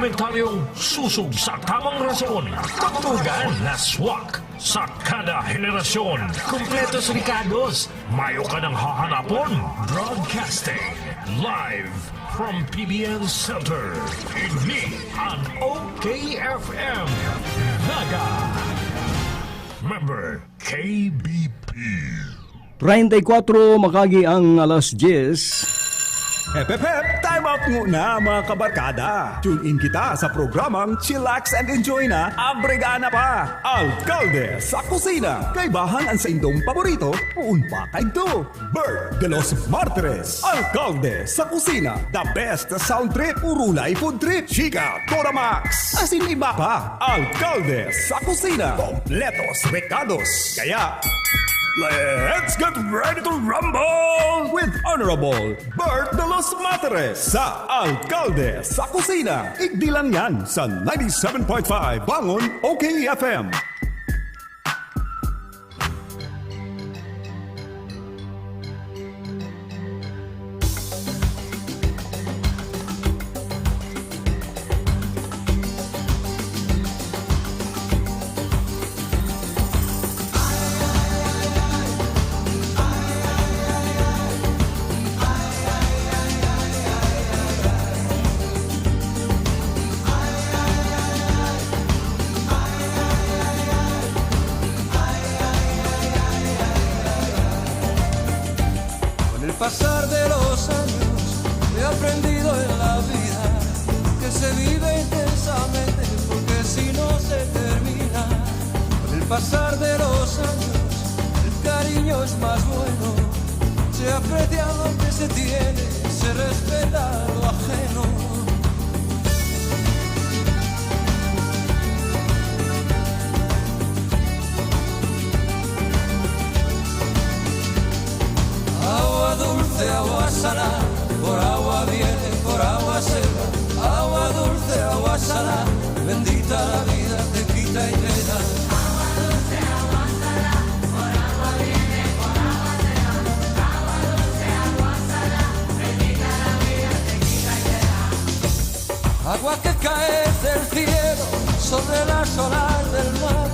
komentaryong susog sa tamang rason. Tugtugan na swak sa kada henerasyon. Kompletos Ricardos, mayo ka ng hahanapon. Broadcasting live from PBN Center. Ini ang OKFM Naga. Member KBP. 34 makagi ang alas 10. Hep, time out muna mga kabarkada. Tune in kita sa programang Chillax and Enjoy na Abregana pa. Alcalde sa kusina. Kaibahan ang sa indong paborito, uun pa kay do. Bert de los Martires. Alcalde sa kusina. The best sound trip, urulay food trip. Chika, Dora Max. Asin iba pa. Alcalde sa kusina. Kompletos recados. Kaya, let's get ready to rumble with Honorable Bert de los Martires sa Alcalde sa Kusina. Igdi lang yan sa 97.5 Bangon OKFM. Pasar de los años he aprendido en la vida que se vive intensamente porque si no se termina. Con el pasar de los años el cariño es más bueno, se aprecia lo que se tiene, se respeta lo ajeno. Agua dulce, agua salada, por agua viene, por agua se va. Agua dulce, agua salada, bendita la vida, te quita y te da. Agua dulce, agua salada, por agua viene, por agua se va. Agua dulce, agua salada, bendita la vida, te quita y te da. Agua que cae del cielo sobre las olas del mar.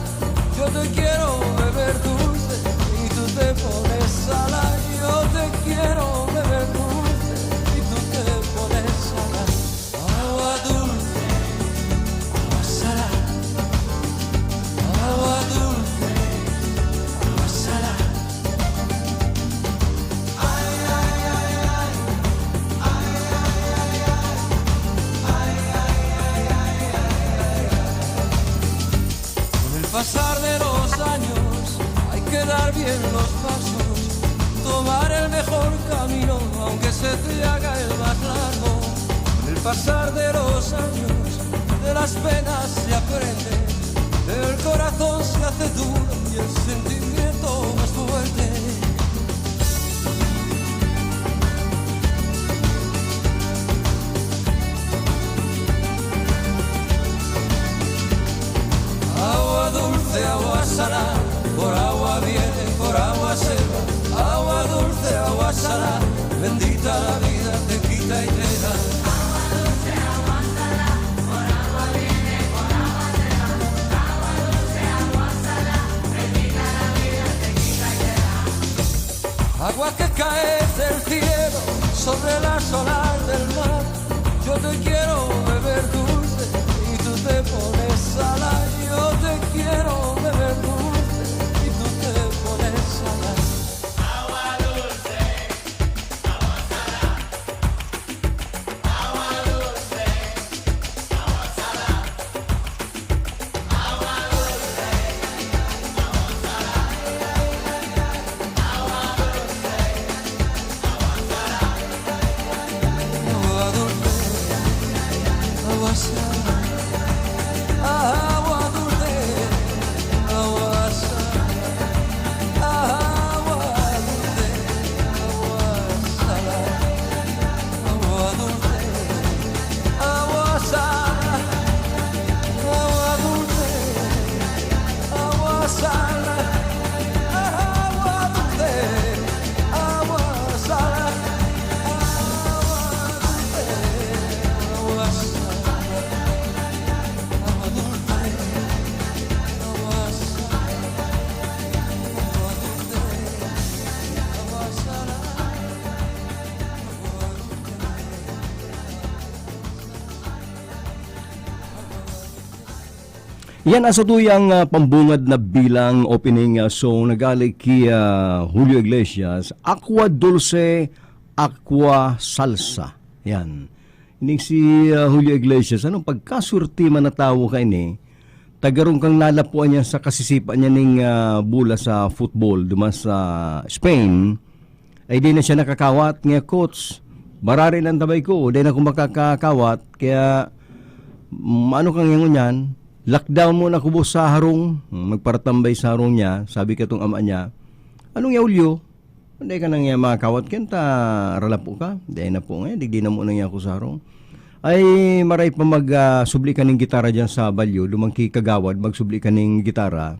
Yo te quiero beber dulce y tú te pones salada. Yo te quiero beber dulce y tú te pones salada. Agua dulce, agua salada. Agua dulce, agua salada. Ay, ay, ay, ay. Ay, ay, ay, ay. Ay, ay, ay, ay, ay, ay. Con el pasar de los años hay que dar bien los pasos, tomar el mejor camino, aunque se te haga el más largo. Con el pasar de los años, de las penas se aprende, el corazón se hace duro y el sentimiento más fuerte. Agua dulce, agua salada, por agua viene, por agua se va. Agua dulce, agua salada, bendita la vida, te quita y te da. Agua dulce, agua salada, por agua viene, por agua se va. Agua dulce, agua salada, bendita la vida, te quita y te da. Agua que cae del cielo sobre las olas del mar. Yo te quiero beber dulce y tú te pones salada. Yo te quiero beber dulce y tú te pones salada. Agua dulce, agua salada. Agua dulce, agua salada. Agua dulce, agua salada. Agua dulce, agua salada. Agua dulce, agua salada. Agua dulce, agua salada. Agua dulce, agua salada. Yan asa tuyang pambungad na bilang opening song nagali kay Julio Iglesias, Aqua Dulce, Aqua Salsa. Yan. Ini si Julio Iglesias, anong pagkasurti man na tao kay ni, tagarong kang nalapuan niya sa kasisipan niya ning bula sa football duman sa Spain, ay di na siya nakakawat nga coach. Barari lang tabay ko, di na ako makakakawat, kaya ano kang yangon yan, lockdown muna kubos sa harong, magparatambay sa harong niya, sabi ka tong ama niya, anong yaulyo? Hindi ka nang makakawat, kenta ralapo ka, di na po nga, di na mo nang ako sa harong. Ay maray pa magsubli ka ng gitara dyan sa balyo, lumangki kagawad, magsubli ka ng gitara,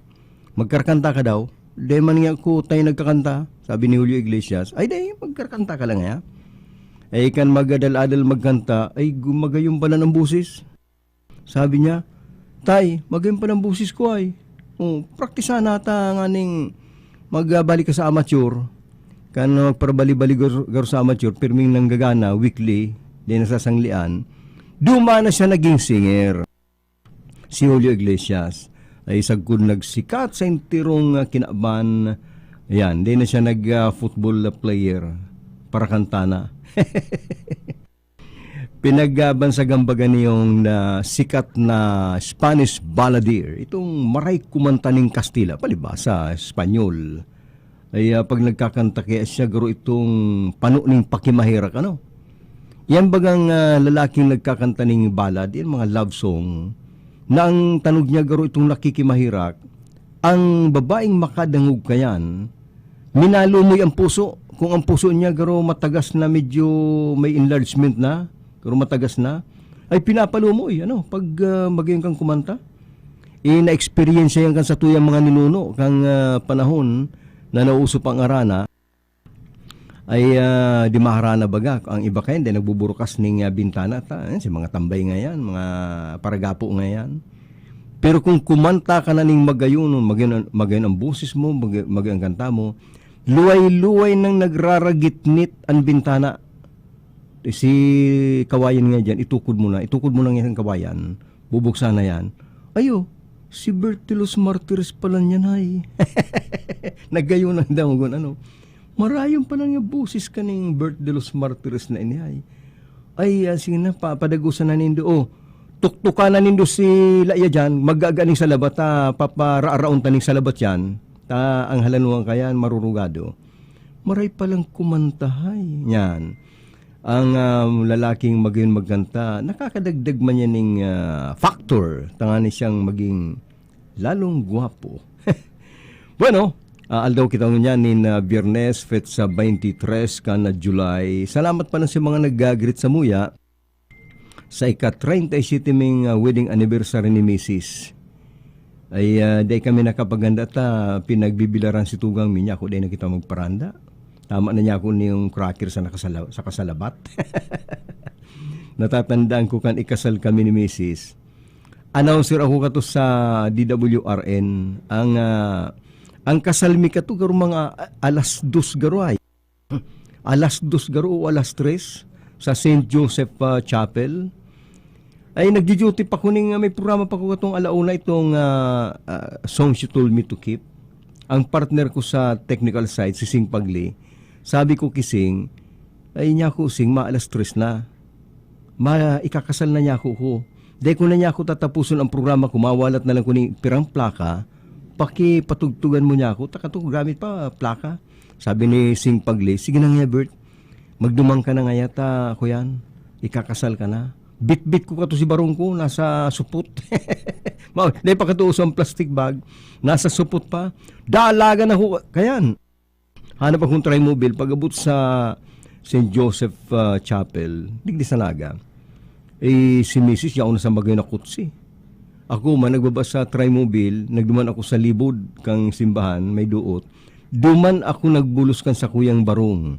magkarkanta ka daw, di man nga ako tayo nagkakanta, sabi ni Julio Iglesias, ay di, magkarkanta ka lang ya. Ay kan magadal-adal magkanta, ay gumagayong pala ng busis. Sabi niya, tay, magayong pa ng busis ko ay. Praktisa nata nga ning magbalik ka sa amateur, kan magparabali-bali garo sa amateur, pirming nang gagana, weekly, di nasasanglian, dumana siya naging singer. Si Julio Iglesias ay sagkod nagsikat sa intirong kinaban. Ayan, di na siya nag-football player para kantana. Pinagbansagang baga niyong sikat na Spanish balladeer. Itong maray kumanta ng Kastila, palibasa, Espanyol. Ay pag nagkakanta kaya siya garo itong pano ng pakimahirak, ano? Yan bagang lalaking nagkakanta ng ballad, yan mga love song, na ang tanog niya garo itong nakikimahirak, ang babaeng makadangog kayan, minalumoy ang puso. Kung ang puso niya garo matagas na medyo may enlargement na, garo matagas na, ay pinapalumoy, ano, pag magayon kang kumanta. Na-experience yan kan sa tuyang mga ninuno, kang panahon na nauso pang arana, ay di maharana baga. Ang iba kayo, hindi nagbuburukas ng bintana. Si mga tambay nga yan, mga paragapo nga yan. Pero kung kumanta ka na ng magayon ang busis mo, magayon ang kanta mo, luway-luway nang nagraragitnit ang bintana. Si kawayan nga dyan, itukod mo na yung kawayan, bubuksan na yan. Ayo, si Bertilos Martires pala niyan ay. Nagayon ang damugon, ano. Marayong pa lang yung busis ka ng Bert de los Martires na ini ay sige na, papadagusan na nindo. Tuktukan na nindo si Laya dyan, magaganing sa labat, paparaaraon taning sa labat yan, ang halanuang kayan, marurugado. Maray palang kumantahay. Yan. Ang lalaking magayon magkanta, nakakadagdag man yan ng factor, tangani siyang maging lalong guwapo. Bueno, aldaw kita niya nin Biyernes, fet sa 23 ka na July. Salamat pa na sa mga nag-greet sa muya sa ika-37 ming wedding anniversary ni Mrs. Ay day kami nakapaganda ta pinagbibilaran si tugang minya ko day na kita magparanda. Tama na niya ako niyong cracker sa kasalabat. Natatandaan ko kan ikasal kami ni Mrs. Announcer ako kato sa DWRN ang kasal mi kato garo mga alas 2 garo ay. Alas 2 garo o alas 3 sa St. Joseph Chapel. Ay nagdi-duty pa ko ning may programa pa ko katong alauna itong Songs You Told Me to Keep. Ang partner ko sa technical side si Sing Pagli. Sabi ko kising ay niya ko sing maalas 3 na. Ikakasal na niya ko. Dahil ko na niya ako tatapusin ang programa ko, mawalat na lang ko ng pirang plaka. Pakipatugtugan mo niya ako, takatong gamit pa, plaka. Sabi ni Sing Pagli, sige na nga Bert, magdumang ka na nga yata, kuyan, ikakasal ka na. Bit-bit ko kato si barong ko, nasa supot. Dahil pa kato ang plastic bag, nasa supot pa. Dalaga na ko, kayan. Hanap akong trimobile, pag-abot sa St. Joseph Chapel, digdi sa laga. Si Mrs. yaon na sa magay na kutsi. Ako man, nagbaba sa trimobile, nagduman ako sa libod kang simbahan, may duot. Duman ako nagbulos kan sa kuyang barong.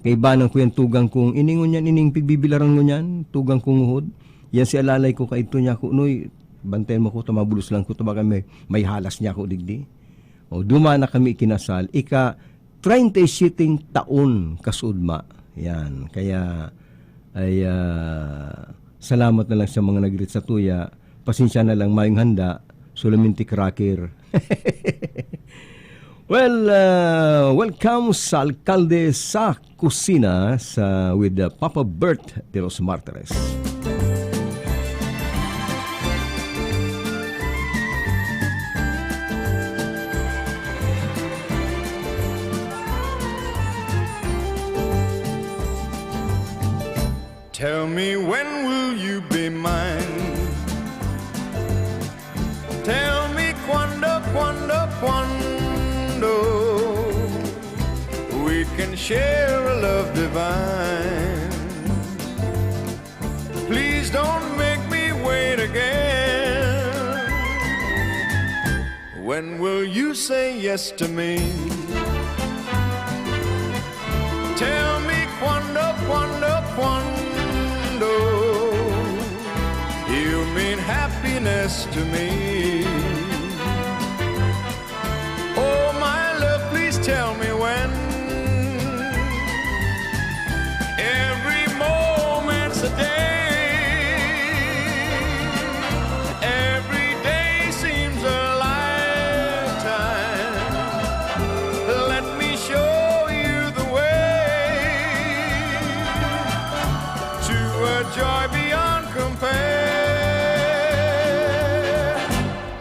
Kay banang kuyang tugang kong, iningon yan, ining pigbibilaran mo yan, tugang kong uhod. Yan si alalay ko kaito niya ko, noy, bantayan mo ko, tamabulos lang ko, tabaga may halas niya ko digdi. Duman na kami ikinasal, 37 taon kasudma. Yan, kaya ay salamat na lang sa mga nagrit sa tuya. pasensya na lang mayong handa, sulaminti cracker. Well, welcome sa Alkalde sa Kusina with Papa Bert de los Martires. Tell me, when will you be mine? Tell me cuando we can share a love divine. Please don't make me wait again. When will you say yes to me? Tell me cuando you mean happiness to me. Oh, my love, please tell me when. Every moment's a day. Every day seems a lifetime. Let me show you the way to a joy beyond compare.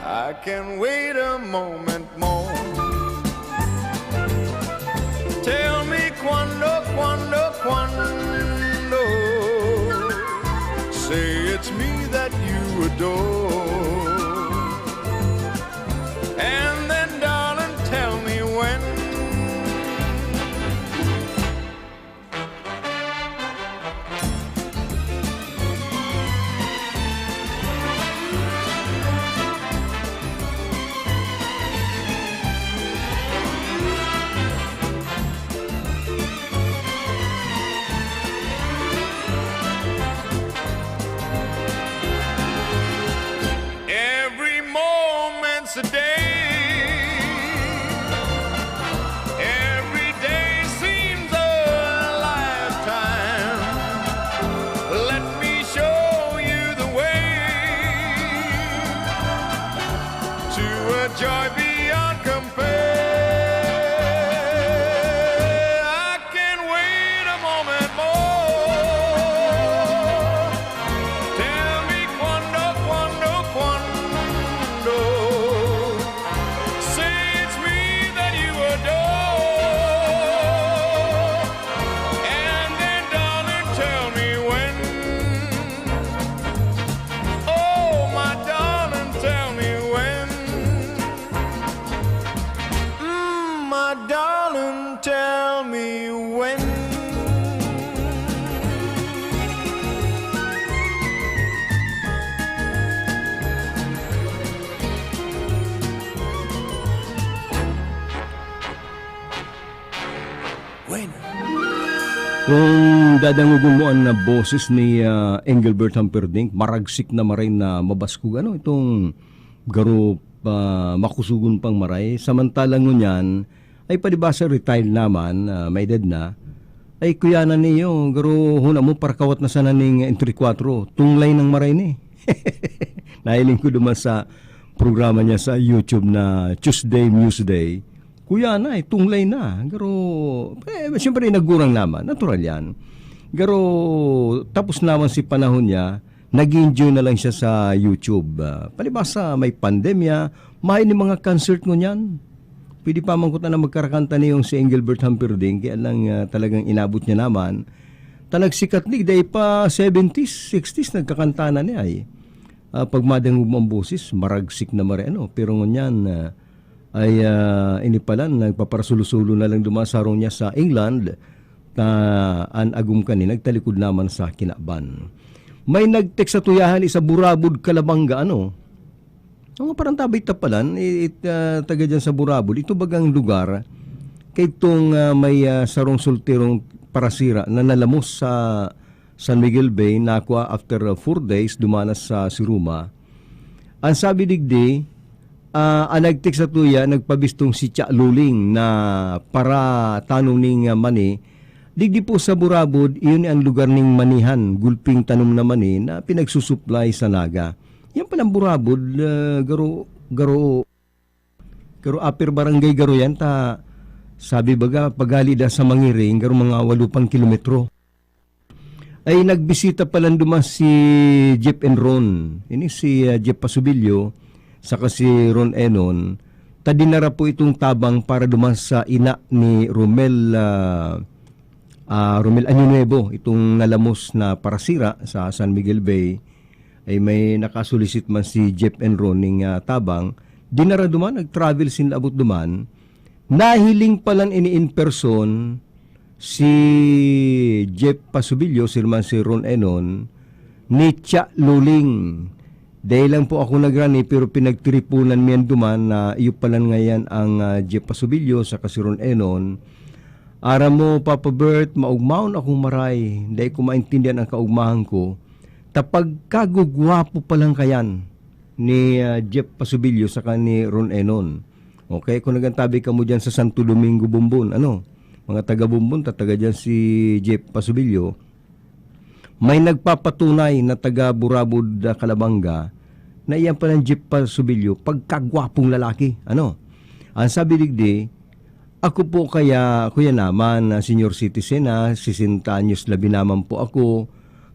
I can wait a moment more. Tell me cuando say it's me that you adore. And then, darling, tell me when. Every moment's a day. Every day seems a lifetime. Let me show you the way to a joy beyond compare. I can wait a moment more. Tell me cuando say it's me that you adore. And then, darling, tell me when. Oh, my darling, tell me when. My darling, tell me when. Kung dadangugon mo ang boses ni Engelbert Humperdinck, maragsik na maray na mabaskog itong garo makusugon pang maray. Samantalang ngunyan ay palibasa retired naman, may edad na, ay kuyanan niyo, garo huna mo parkawat na sana ning entry 4, tunglay ng maray ni. Nahiling ko duman sa programa niya sa YouTube na Tuesday Day. Kuya na, tunglay na. Garo, siyempre nagurang naman. Natural yan. Garo, tapos naman si panahon niya, nag-enjoy na lang siya sa YouTube. Palibasa, may pandemya, may ni mga concert mo niyan. Pwede pa mangkot na magkarakanta niya yung si Engelbert Humperdinck, kaya lang talagang inabot niya naman. Talagsikat ni, dahil pa 70s, 60s, nagkakanta na niya ay. Pag madangog mo ang boses, maragsik na pero ngunyan, ay inipalan, nagpaparasulo-sulo na lang dumasarong niya sa England na anagum kani, nagtalikod naman sa Kinaban. May nag-text sa tuyahan isa Burabud, Kalabanga, parang tabay tapalan, taga dyan sa Burabud. Ito bagang lugar, kay itong may sarong sultirong parasira na nalamos sa San Miguel Bay, nakwa after 4 days, dumanas sa Siruma. Ang sabi digdi, nag-text sa tuya, nagpabistong si Cha Luling na para tanong ning mani. Digdi po sa Burabud, iyon ang lugar ning manihan, gulping tanom na mani na pinagsusupply sa naga. Yan palang burabod, garo upper barangay garo yan, ta sabi baga pagali da sa Mangiring, garo mga 8 kilometro. Ay nagbisita pa lang dumas si Jeff and Ron. Ini si Jeff Pasubilyo, saka si Ron Enon. Tadinara po itong tabang para dumas sa ina ni Romel Año Nuevo, itong nalamos na parasira sa San Miguel Bay. Ay may nakasulisit man si Jeff and Ron ng tabang. Dinara duman, nag-travel sin abot duman. Nahiling palan ini in person si Jeff Pasubilyo, sirman si Ron Enon, ni Cha Luling. Dahil lang po ako nagrani pero pinagtripunan miyan duman na iyo palan ngayon ang Jeff Pasubilyo sa si Ron Enon. Ara mo, Papa Bert, maugmaon akong maray. Dahil ko maintindihan ang kaugmahan ko. Tapag kagugwapo palang kayan ni Jeff Pasubilyo sa ni Ron Enon. Okay, kung nagantabi ka mo dyan sa Santo Domingo, Bumbon, mga taga Bumbon, tataga dyan si Jeff Pasubilyo, may nagpapatunay na taga Burabod, Calabanga, na iyan pa ng Jeff Pasubilyo, pagkagwapong lalaki. Ang sabi digdi, ako po kaya, kuya naman, senior citizen, 60 anyos labi naman po ako,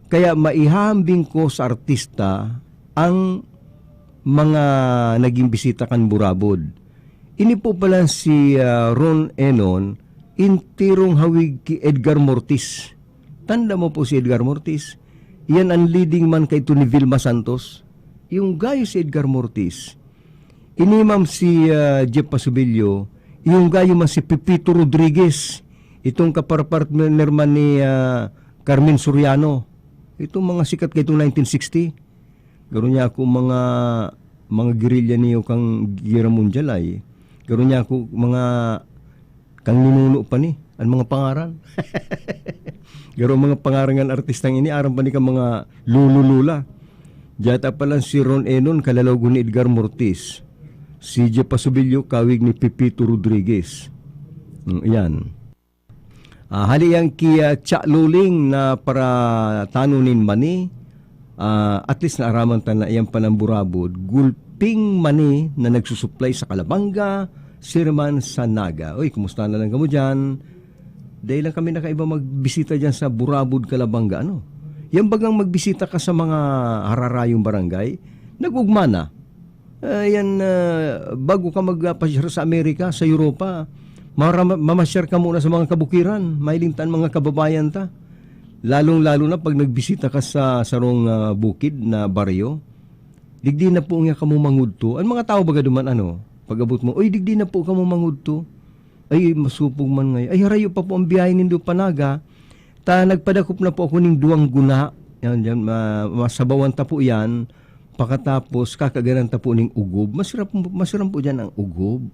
kaya maihambing ko sa artista ang mga naging bisita kan Burabod. Ini po pala si Ron Enon, intirong hawig ki Edgar Mortis. Tanda mo po si Edgar Mortis? Yan ang leading man kay ni Vilma Santos. Yung gayo si Edgar Mortis. Inimam si Jeff Pasubilyo, yung gayo man si Pepito Rodriguez. Itong kapartner man ni Carmen Soriano. Itong mga sikat kay 1960. Garo niya ako mga guerrilla niyo kang Gira Mundial ay. Garo niya ako mga kang ninuno pa ni, ang mga pangaran. Garo mga pangarangan artistang ini, aram pa ni ka mga lululula. Diyata pa lang si Ron Enon, kalalago ni Edgar Mortis. Si Jeff Pasubilyo, kawig ni Pepito Rodriguez. Yan. Haliyang ki Cha Luling na para tanunin mani, at least naaraman ta na iyan pa ng Burabod, gulping mani na nagsusupply sa Calabanga, Sirman sa Naga. Uy, kumusta na lang kamo dyan? Dahil lang kami nakaiba magbisita dyan sa Burabod, Calabanga. Yan bagang magbisita ka sa mga hararayong barangay, nag-ugma na. Bago ka magpasyar sa Amerika, sa Europa, mamasyar ka muna sa mga kabukiran, mailintan mga kababayan ta. Lalong-lalo na pag nagbisita ka sa sarong bukid na baryo, digdi na po nga kamo mangudto. Ang mga tao baga duman pag-abot mo, oy digdi na po kamo mangudto. Ay masupog man ngayon. Ay harayo pa po ang biyahe nindo Panaga. Nagpadakop na po ako ning 2 guna. Yan, masabawan ta po yan. Pakatapos kakagaran ta po ning ugob. Masarap po dyan ang ugob.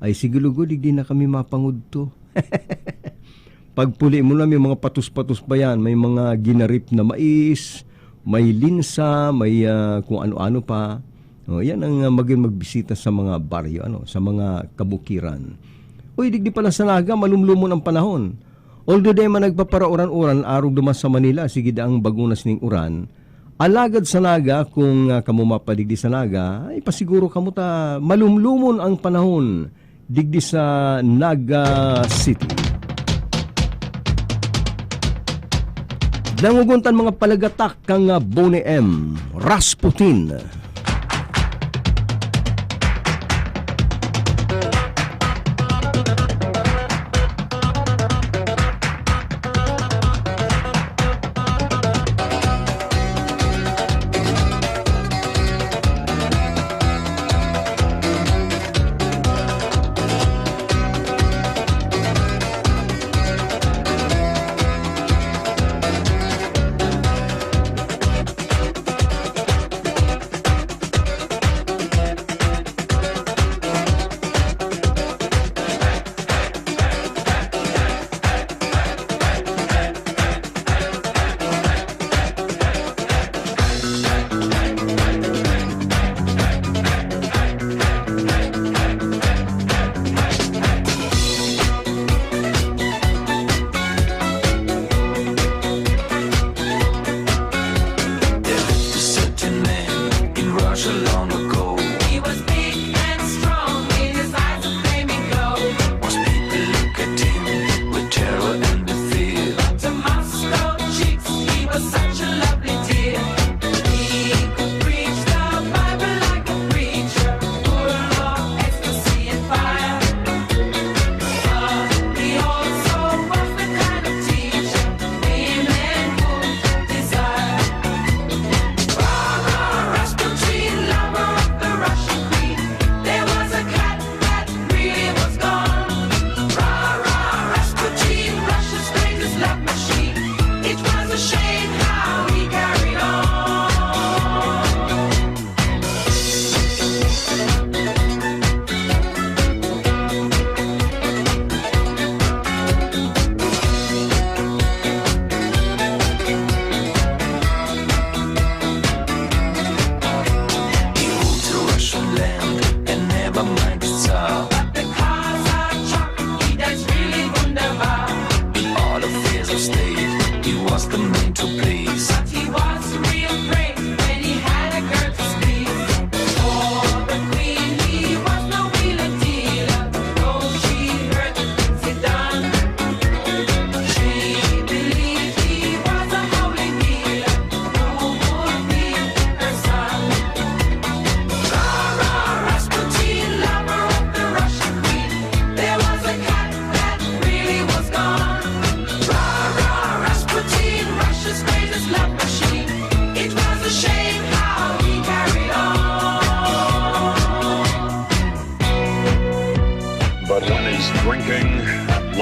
Ay sigulugo, digdi na kami mapangudto. Pagpuli mo na may mga patus-patus pa yan. May mga ginarip na mais, may linsa, may kung ano-ano pa. Yan ang magbisita sa mga baryo, sa mga kabukiran. Uy, digdi pala sa Naga, malumlumon ang panahon. Although di man nagpaparauran-uran, arog dumas sa Manila, sige daang bagunas ning uran, alagad sa Naga, kung kamo mapadigdi sa Naga, ay pasiguro kamo ta malumlumon ang panahon digdi sa Naga City. Nanguguntan mga palagatak kang Bonnie M. Rasputin.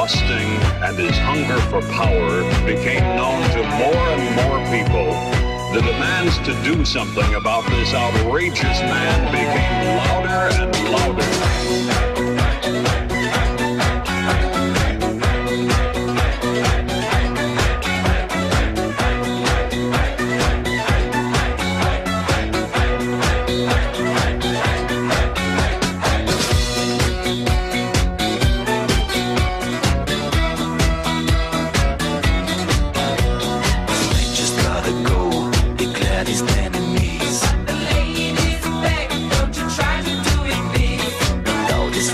lusting and his hunger for power became known to more and more people, the demands to do something about this outrageous man became louder and louder. The ladies beg, don't you try to do it, please.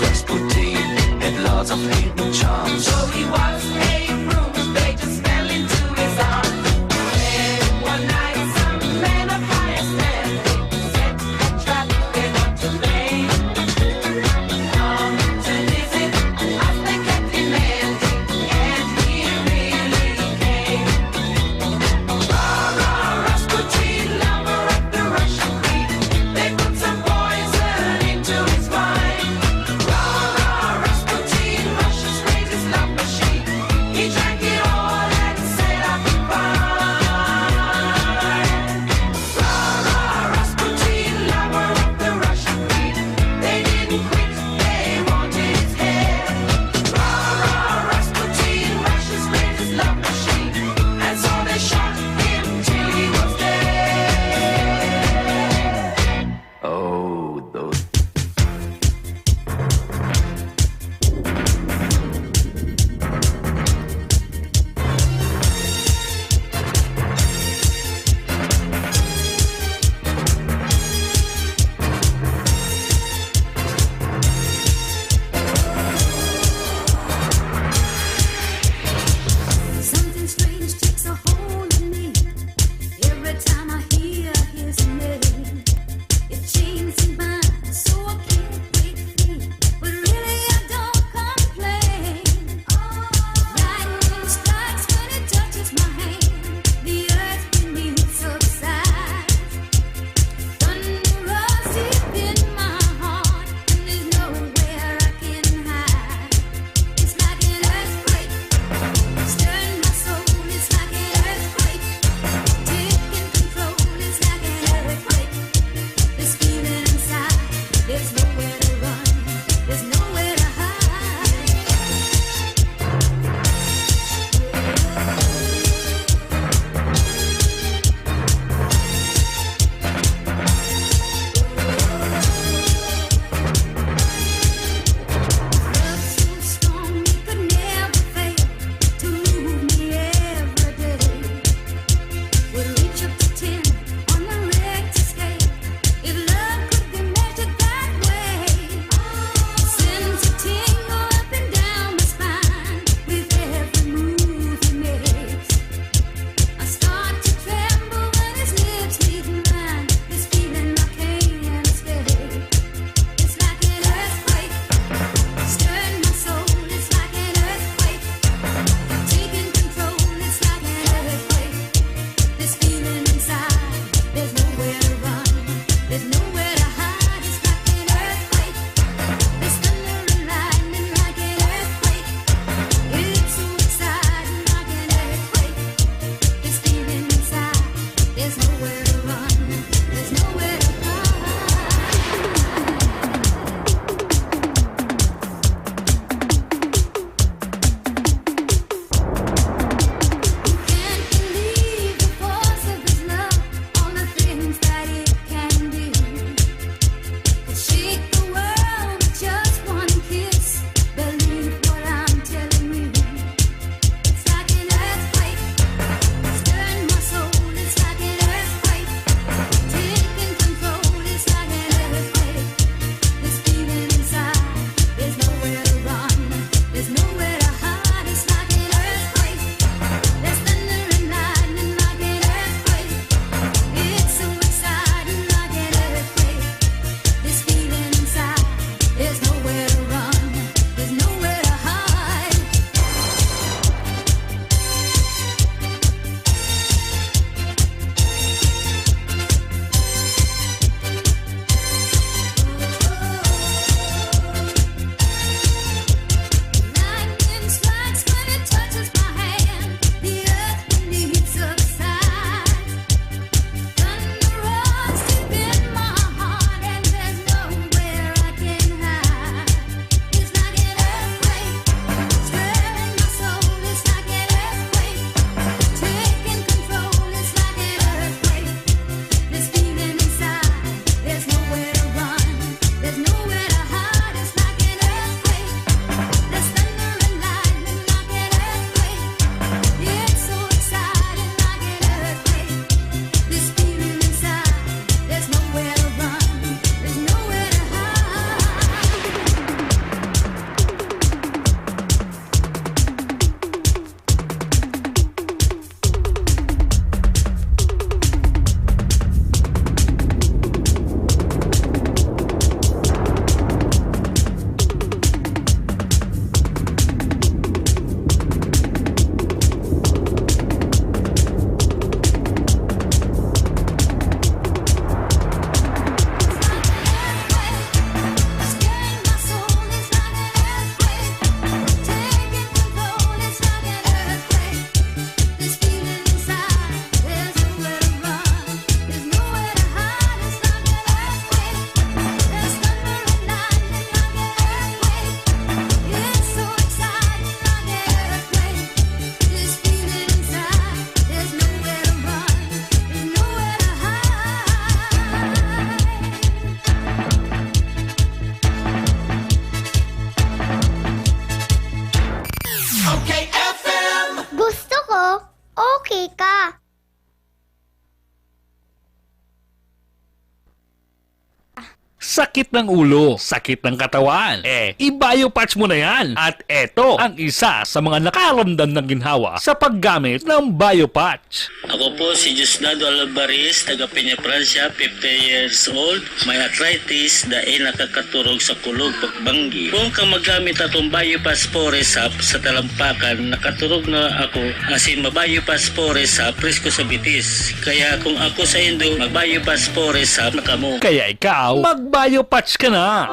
sakit ng ulo, sakit ng katawan. I-biopatch mo na yan. At eto ang isa sa mga nakaramdam ng ginhawa sa paggamit ng biopatch. Ako po si Jusnado Alvarez, taga Peña Francia, 50 years old. May arthritis dahil nakakaturog sa kulog pagbanggi. Kung ka magamit atong Biopaspores sa talampakan, nakaturog na ako asin maBiopaspores presko sa bitis. Kaya kung ako sa Indo, mag-Biopaspores na kamo. Kaya ikaw, mag-biopatch ka na.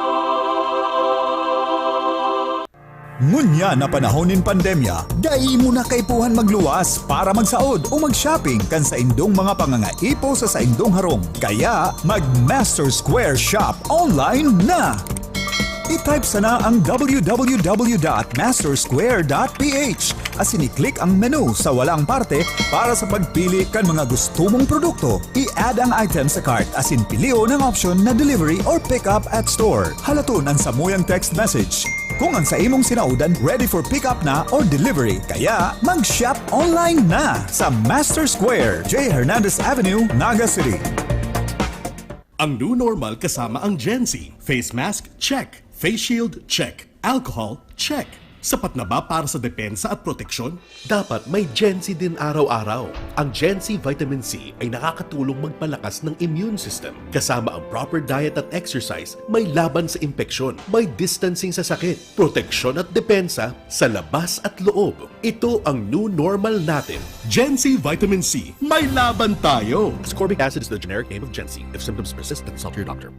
Ngunya na panahon ng pandemya, dai mo na kaipuhan magluwas para magsaod o mag-shopping kan sa indong mga pangangaipo sa indong harong. Kaya mag-Master Square Shop online na! I-type sana ang www.mastersquare.ph asin i-click ang menu sa walang parte para sa pagpili kan mga gusto mong produkto. I-add ang item sa cart asin pilio ng option na delivery or pick up at store. Halaton ang samuyang text message. Kung ang sa imong sinaudan ready for pick up na or delivery, kaya mag-shop online na sa Master Square, J. Hernandez Avenue, Naga City. Ang new normal kasama ang Gen-Z. Face mask, check. Face shield, check. Alcohol, check. Sapat na ba para sa depensa at proteksyon? Dapat may Gen-Z din araw-araw. Ang Gen-Z Vitamin C ay nakakatulong magpalakas ng immune system. Kasama ang proper diet at exercise, may laban sa impeksyon, may distancing sa sakit, proteksyon at depensa sa labas at loob. Ito ang new normal natin. Gen-Z Vitamin C. May laban tayo! Ascorbic acid is the generic name of Gen-Z. If symptoms persist, consult your doctor.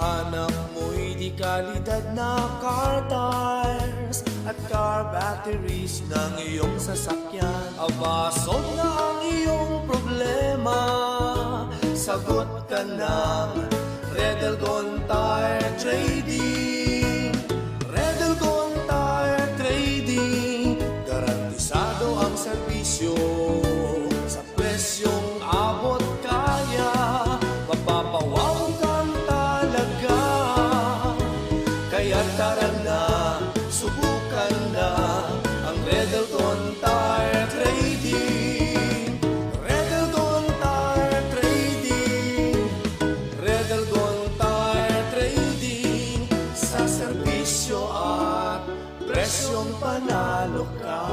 Hanap mo'y di kalidad na car tires at car batteries ng iyong sasakyan. Aba, solve na ang iyong problema. Sagot ka ng Red Elgon Tire Trading. Red Elgon Tire Trading, garantisado ang serbisyo sa presyong abot kaya. Mapapawaw kang talaga, kaya tara na, subukan na ang Red Elgon Tire Trading. Red Elgon Tire Trading. Red Elgon Tire Trading, sa serbisyo at presyong panalo ka.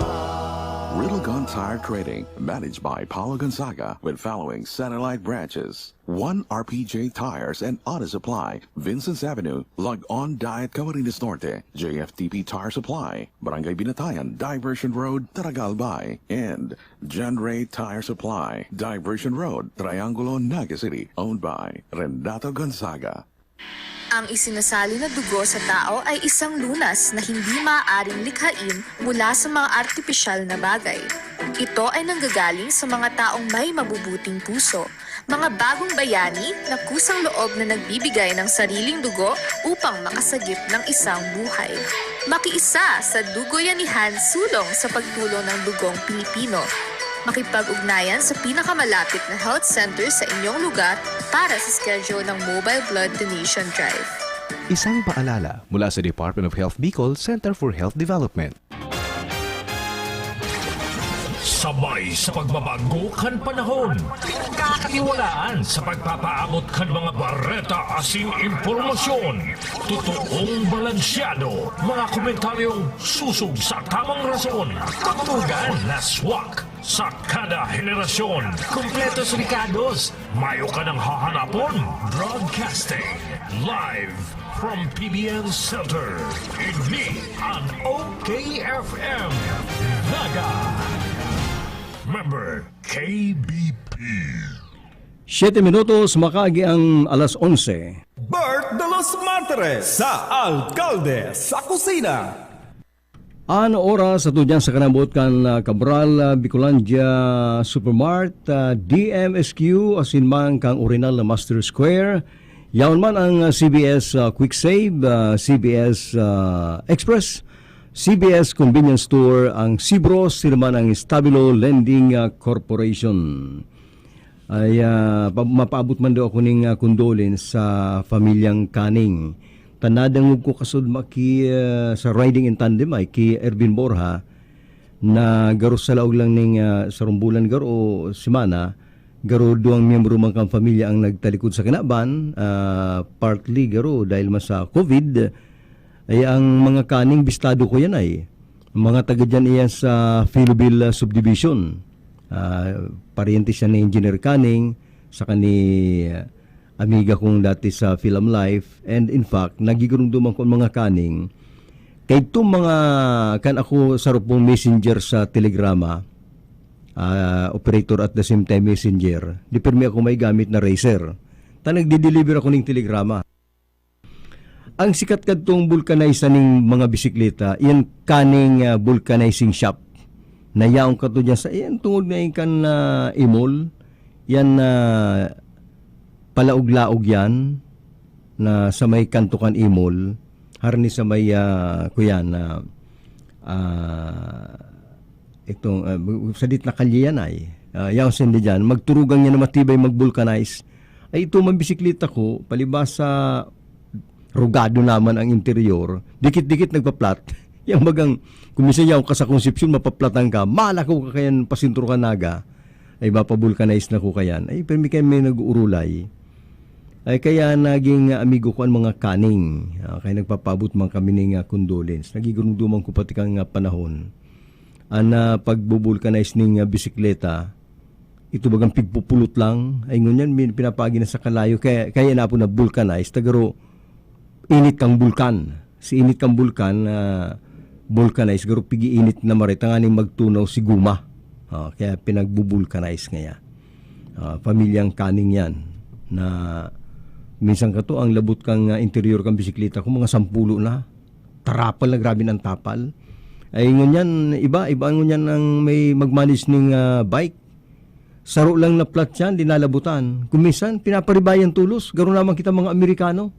Riddle Gun Tire Trading, managed by Paulo Gonzaga, with following satellite branches: 1 RPJ Tires and Auto Supply, Vincent's Avenue, Log On Diet Camarines Norte, JFTP Tire Supply, Barangay Binatayan, Diversion Road, Taragalbay, and John Ray Tire Supply, Diversion Road, Triangulo, Naga City, owned by Renato Gonzaga. Ang isinasali na dugo sa tao ay isang lunas na hindi maaaring likhain mula sa mga artipisyal na bagay. Ito ay nanggagaling sa mga taong may mabubuting puso, mga bagong bayani na kusang loob na nagbibigay ng sariling dugo upang makasagip ng isang buhay. Makiisa sa Dugoyanihan sulong sa pagtulong ng dugong Pilipino. Makipag-ugnayan sa pinakamalapit na health center sa inyong lugar para sa schedule ng Mobile Blood Donation Drive. Isang paalala mula sa Department of Health Bicol Center for Health Development. Sabay sa pagbabago kan panahon, kakatiwalaan sa pagpapaabot kan mga bareta asing impormasyon, totoong balansyado, mga komentaryong susog sa tamang rason, tugtugan na swak sa kada henerasyon, kumpleto sa Ricardos, mayo ka ng hahanapon, broadcasting live from PBN Center, ini ang OKFM Naga. Member KBP. 7 minutos makagi ang alas 11. Bert de los Martires sa Alcalde sa Kusina. Ano oras sa tudyan sa kanabot kan Cabral, Bicolandia Supermart, DMSQ asin man kang original na Master Square. Yaon man ang CBS Quick Save, CBS Express, CBS Convenience Store, ang Cibros, sinaman ang Stabilo Lending Corporation. Ay mapaabot man daw ako ning condolence sa pamilyang Kaning. Tanadang ko kasud maki sa riding in tandem ay ki Ervin Borja na garo sa laog lang ning sarumbulan garo o semana, garo duang miyembro man kang pamilya ang nagtalikod sa kinaban, partly garo dahil mas sa COVID, ay ang mga kaning bistado ko yan ay mga taga dyan iyan sa Philobel Subdivision. Pariente siya ni Engineer Kaning sa kani amiga kong dati sa Film Life, and in fact nagigurumduman ko mga kaning kay itong mga kan ako sa rupong messenger sa telegrama, operator at the same time messenger, di permi ako may gamit na racer. Nagdi-deliver ako ng telegrama. Ang sikat kadtong vulcanize ning mga bisikleta, yan kaning vulcanizing shop. Nayaong kato dyan sa yan tungod na yung kan imol, yan palaog-laog yan na sa may kantukan imol, harni sa may kuyan na itong sadit na kalye yan ay yaw sindi dyan, magturugang yan na matibay mag-vulcanize. Ay ito mabisikleta ko, palibasa rugado naman ang interior, dikit-dikit nagpa-flat. Yang bagang kumisa yaw ka sa konsepsyon mapaplatan ka, malako ka kayan pasintro ka naga, ay mapabulkanize na ko kayan. Ay permi kayo may nag-uurulay. Ay kaya naging amigo ko ang mga kaning. Kaya nagpapabot man kami ng condolence. Nagigurumduman ko pati kang panahon. Ang pagbubulkanize ng bisikleta, ito bagang pigpupulot lang. Ay ngunyan, pinapagi na sa kalayo. Kaya na po na vulcanize. Tagaro, init kang bulkan. Si init kang bulkan, vulcanize. Garo pigi-init na marit. Ang aning magtunaw si guma. Kaya pinagbubulkanize ngaya. Pamilyang kaning yan. Na minsan ka to, ang labot kang interior kang bisikleta ko, mga 10 na. Tarapal na, grabe ng tapal. Ay ngunyan, iba ngunyan ang may mag-manage ng bike. Saro lang na plat yan, dinalabutan. Kumisan, pinaparibayan tulos. Garo naman kita mga Amerikano.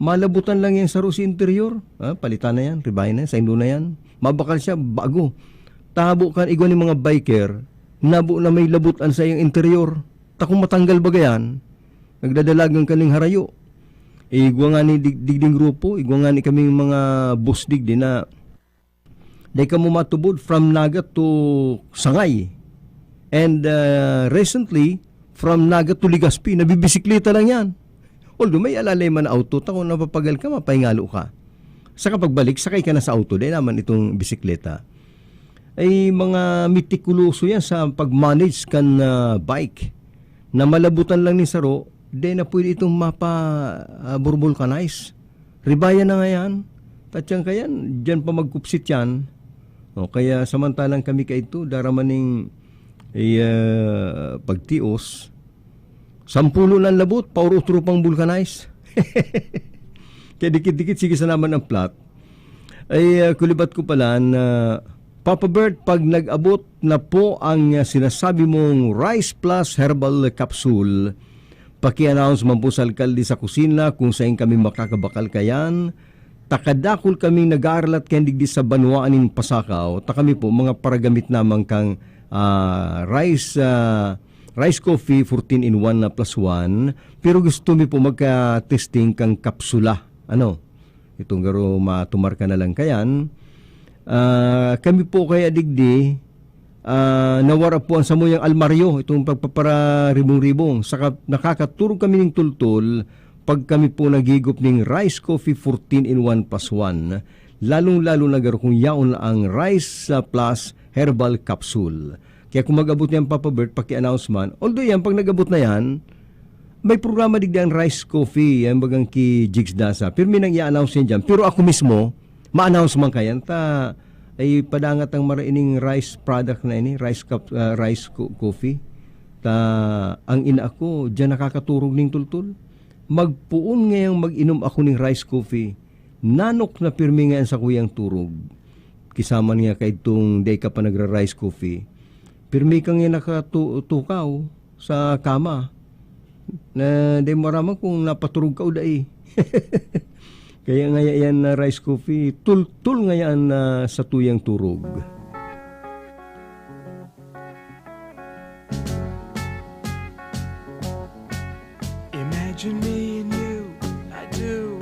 Malabutan lang yung saro si interior. Palitan na yan, ribayan na yan, sa indo na yan. Mabakal siya, bago. Tabo kan igwan ng mga biker, nabo na may labutan sa iyong interior. Takong matanggal ba gayan? Nagdadalagang kaning harayo. Igwa nga ni digding grupo, igwa nga ni kaming mga boss digdi na day ka mo matubod from Naga to Sangay. And recently, from Naga to Legazpi, nabibisikleta lang yan. Although may alalay man na auto, tako napapagal ka, mapahingalo ka. Sa kapagbalik, sakay ka na sa auto, day naman itong bisikleta. Ay mga mitikuloso yan sa pag-manage kan bike. Na malabutan lang ni Saro, day na pwede itong mapa-vulcanize. Ribaya na nga yan. Tatyang kayan, dyan pa magkupsit yan. Kaya samantalang kami ka ito, daramaning pagtios, 10 lang labot, pauro-turo pang vulcanize. Kaya dikit-dikit, sige sa naman ang plat. Ay kulibat ko pala na Papa Bert, pag nag-abot na po ang sinasabi mong Rice Plus Herbal Capsule, paki-announce man po sa alkalde sa kusina kung saan kami makakabakal kayan. Takadakol kaming nag-aaral at kendigdi sa Banwaan in Pasakaw. Kami po mga paragamit namang kang rice coffee 14 in 1 na plus 1. Pero gusto mi po magka-testing kang kapsula. Itong garo matumar ka na lang kayan. Kami po kaya digdi nawara po ang samuyang almaryo, itong pagpapara ribong-ribong. Saka nakakaturog kami ng tultul pag kami po nagigop ng rice coffee 14 in 1 plus 1. Lalong-lalo na garo kung yaon ang rice plus herbal capsule. Kaya kung mag-abot niyan, Papa Bert, paki-announcement, although yan, pag nag-abot na yan, may programa digdi ang rice coffee, yan bagang ki Jigs Dasa. Pero may nang i-announce yan dyan. Pero ako mismo, ma-announce man kayan, ay padangat ang maraining rice product na ini, rice coffee. Ang ina ako, dyan nakakaturog ng tultul. Magpuon ngayang mag-inom ako ng rice coffee. Nanok na pirmi ngayon sa kuyang turog. Kisama niya kay itong day ka pa nagra-rice coffee. Pirmi kang ngayon nakatukaw sa kama. Na day maramang kung napaturog ka o dahi. Kaya ngayon yan na rice coffee, tul ngayon sa tuyang turog. Imagine me and you, I do.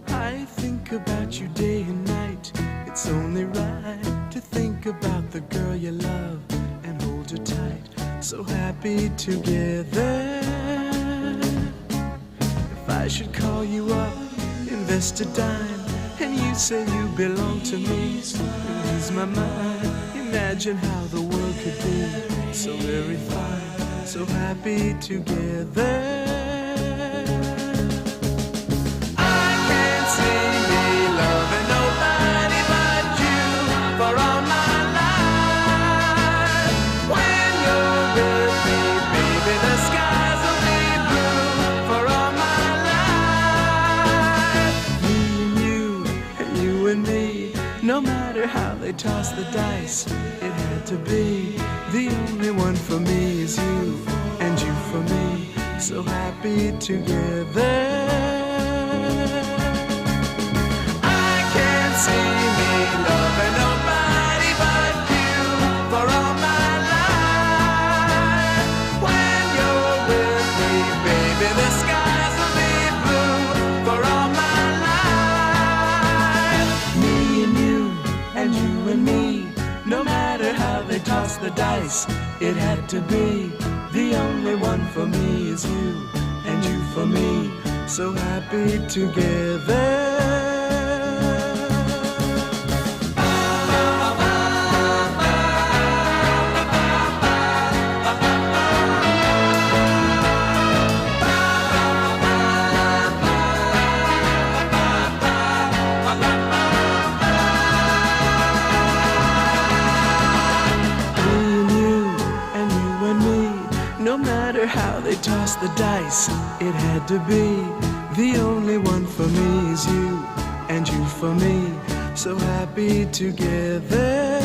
I think about you day and night. It's only right to think about the hold you tight, so happy together. If I should call you up, invest a dime, and you say you belong to me, ease my mind. Imagine how the world could be so very fine, so happy together. I can't see me loving nobody but you for all my life. When you're with me, baby, the skies will be blue for all my life. Me and you and me, no matter how they toss the dice, it had to be. The only one for me is you, and you for me, so happy together. I can't see me loving nobody but you for all my life. When you're with me, baby, the skies will be blue for all my life. Me and me, no matter how they toss the dice, it had to be. The only one for me is you, and you for me, so happy together. No matter how they toss the dice, it had to be. The only one for me is you, and you for me, so happy together.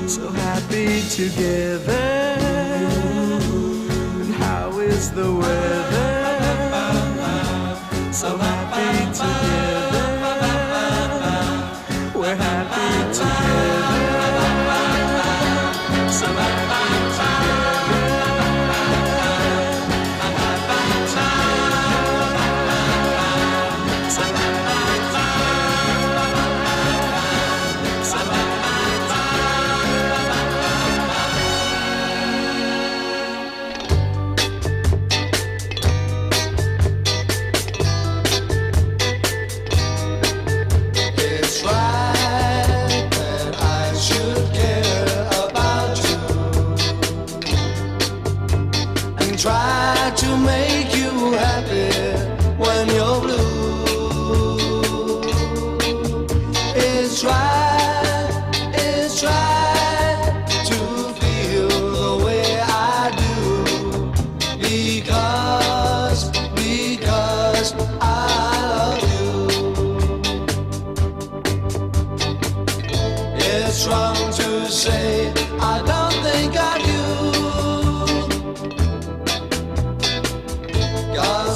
So happy together. And how is the weather? So happy together. We're happy together. So happy together. Try to make you happy when you're blue. It's right to feel the way I do, because I love you. It's wrong to say I don't think I do.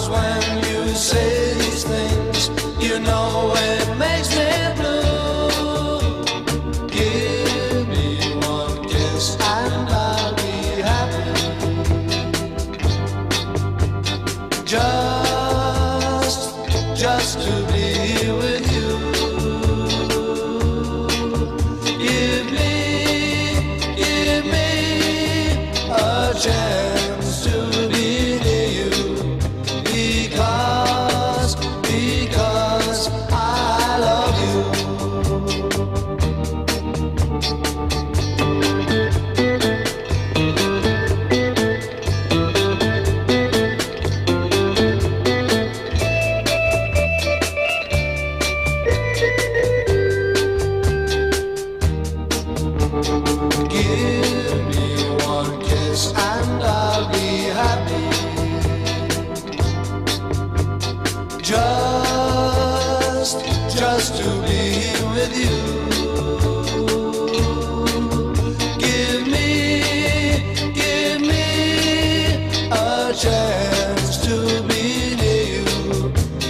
When you say these things, you know it makes me blue. Give me one kiss and I'll be happy. Just to be with you. Give me a chance to be near you. Because I love you. Give me one kiss and I'll be happy. Just to be with you. Give me a chance to be near you,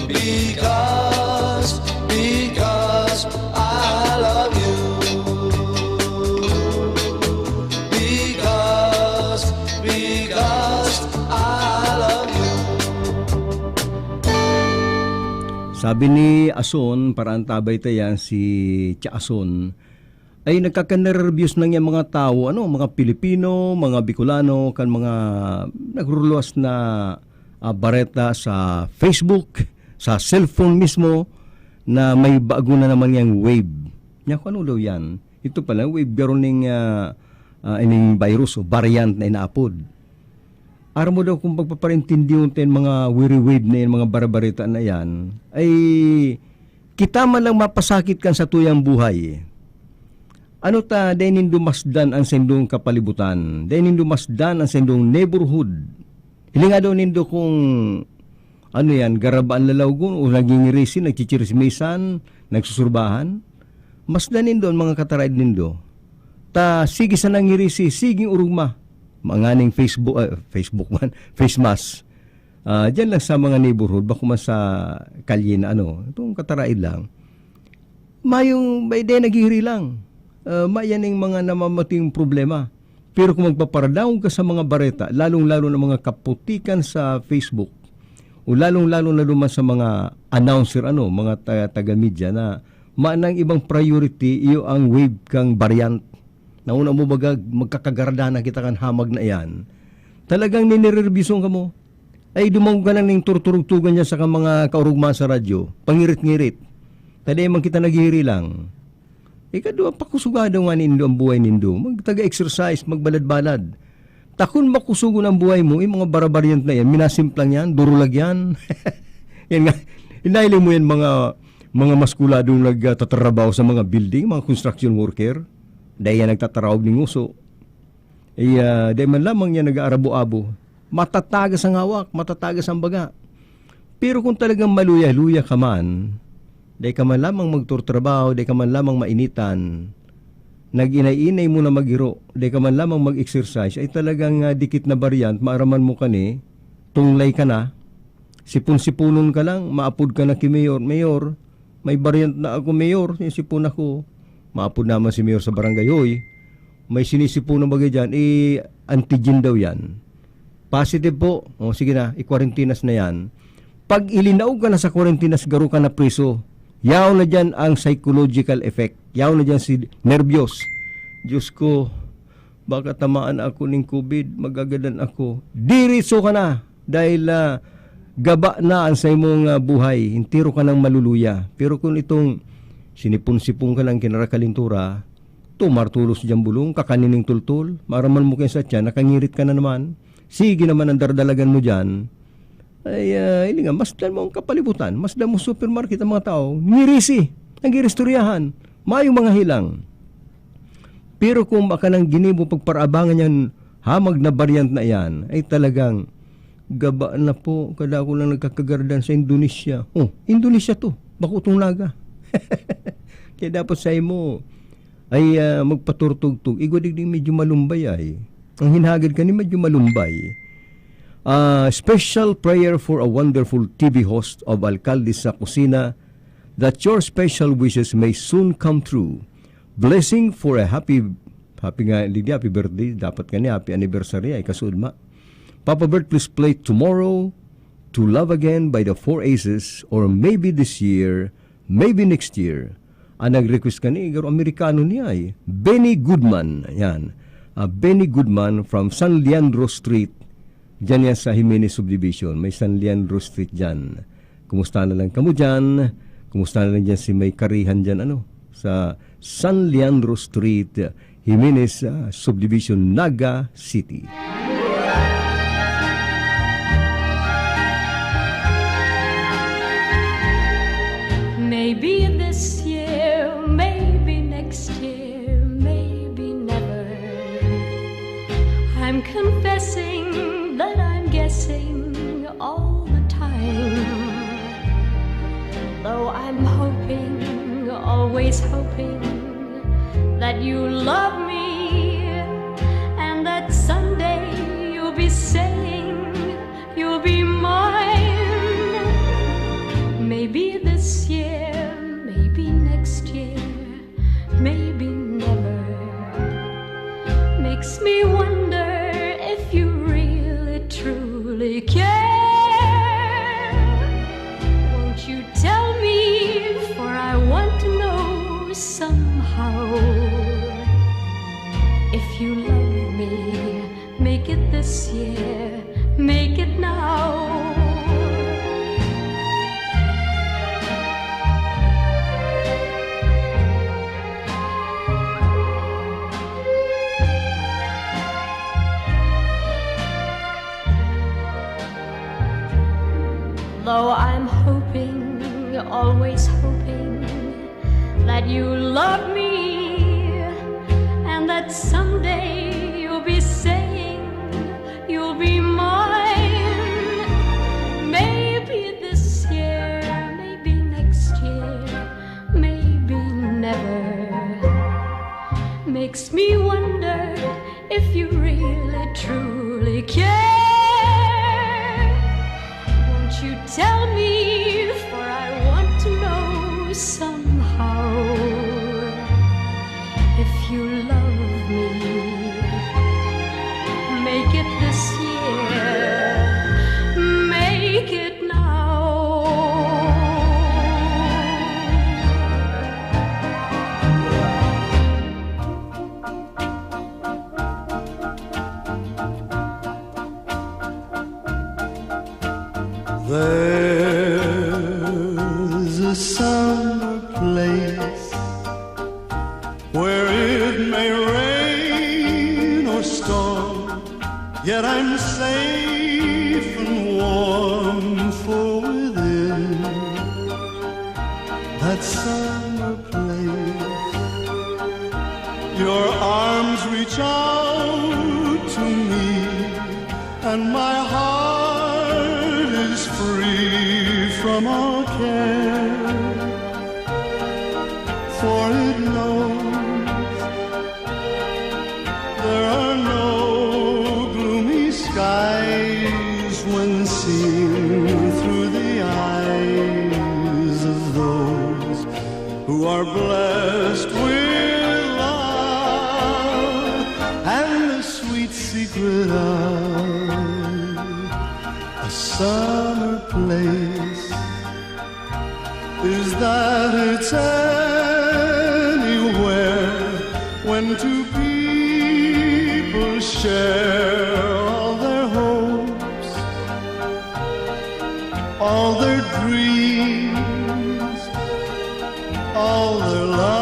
because I love you. Because I love you. Sabi ni Ason, parang tabay tayan si Cha Ason, ay nagkakanervyos na yung mga tao, mga Pilipino, mga Bicolano, kan mga nagruluas na bareta sa Facebook, sa cellphone mismo, na may bago na naman yung wave. Nya kung ano daw yan? Ito pala, wave garon ng ining virus o variant na inaapod. Aram mo daw kung pagpaparintindi yung mga weary wave na yan, mga barabarita na yan, ay kita man lang mapasakit kan sa tuyang buhay. Ano ta, dahil nindo masdan ang sendong kapalibutan, dahil nindo masdan ang sendong neighborhood. Hilinga daw nindo kung garabaan lalawgon o naging irisin, nagchichirismisan, nagsusurbahan. Masdan nindo ang mga kataraid nindo. Ta, sige sa nangirisi, siging urugma. Manganing Facebook man, face mask. Diyan lang sa mga neighborhood, bako man sa kalye na itong kataraid lang. Mayong, may day naghihiri lang. Mayaning mga namamating problema. Pero kung magpaparadaong ka sa mga bareta, lalong-lalo na mga kaputikan sa Facebook, o lalong-lalo na naman sa mga announcer, mga taga-media na maanang ibang priority, iyo ang wave kang variant. Nauna mo magkakagarda na kita kan hamag na yan. Talagang ninirerbisong ka mo. Ay dumang ka lang ng turturugtugan niya sa mga kaurugma sa radyo. Pangirit-ngirit. Taday man kita naghihiri lang. Ikadua, pakusugado nga nindo ang buhay nindo. Magtaga-exercise, magbalad-balad. Takon makusugo ng buhay mo, yung mga barabaryant na yan, minasimplang yan, durulag yan. Yan nga, inailing mo yan mga maskuladong nagtatrabaho sa mga building, mga construction worker. Dahil yan nagtataraog ng uso. Dahil man lamang yan nag-aarabo-abo. Matatagas ang hawak, matatagas ang baga. Pero kung talagang maluya-luya ka man, dahil ka man lamang magturtrabaho, dahil ka man lamang mainitan, nag-inay-inay mo na mag-iro, dahil ka man lamang mag-exercise, ay talagang dikit na variant, maaraman mo ka tunglay ka na, sipon-sipunon ka lang, maapod ka na ki mayor, may variant na ako mayor, sipon ako, maapod naman si mayor sa barangay, hoy, may sinisipunan bagay dyan, antigen daw yan. Positive po, sige na, i-quarantinas na yan. Pag ilinaog ka na sa quarantinas, garo ka na preso, yaw na dyan ang psychological effect. Yaw na dyan si nervyos. Diyos ko, baka tamaan ako ng COVID, magagadan ako. Diritso ka na dahil gaba na ang sa imong buhay. Intiro ka ng maluluya. Pero kung itong sinipon-sipon ka lang kinarakalintura, tumartulos dyan bulong, kakanining tultul, maraman mo kayo sa tiyan, nakangirit ka na naman. Sige naman ang dardalagan mo dyan. Ay, hindi nga, masdan mo ang kapalibutan, masdan mo supermarket ang mga tao, ngirisi, nagiristoryahan, mayong mga hilang. Pero kung baka nang ginibo pagparabangan yan, hamag na variant na yan, ay talagang gaba na po, kada ko lang nagkakagardan sa Indonesia. Oh, Indonesia to, bako itong laga. Kaya dapat sa mo, ay magpaturtugtog, igwadig medyo malumbay ay. Ang hinagad ka ni medyo malumbay. Special prayer for a wonderful TV host of Alcalde sa Kusina, that your special wishes may soon come true. Blessing for a happy birthday, dapat ka happy anniversary ay kasudma. Papa Bert, please play Tomorrow, To Love Again by the Four Aces, or maybe this year, maybe next year. Nag-request ka ni Igaro Amerikano niya ay Benny Goodman. Yan. Benny Goodman from San Leandro Street. Diyan yan sa Jimenez Subdivision. May San Leandro Street dyan. Kumusta na lang kamo dyan? Kumusta na lang dyan si may karihan dyan sa San Leandro Street, Jimenez Subdivision, Naga City. Maybe this year, maybe next year, maybe never. I'm confessing that I'm guessing all the time. Though I'm hoping, always hoping, that you love me, and that someday you'll be saying you'll be mine. Maybe this year, maybe next year, maybe never. Makes me wonder if you really truly care. Won't you tell me, for I want to know somehow. you love me, make it this year, make it now. Though I'm hoping, always hoping that you love me, and that someday you'll be saying you'll be mine. Maybe this year, maybe next year, maybe never. Makes me wonder if you really truly care. You tell me, for I want to know somehow if you love me. Make it this year, make it now. There's a summer place where it may rain or storm, yet I'm safe and warm, for within that summer place your arms reach out to me, and my heart is free from all care, for it knows there are no gloomy skies when seen through the eyes of those who are blessed with love, and the sweet secret of a summer place is that it's anywhere when two people share all their hopes, all their dreams, all their love.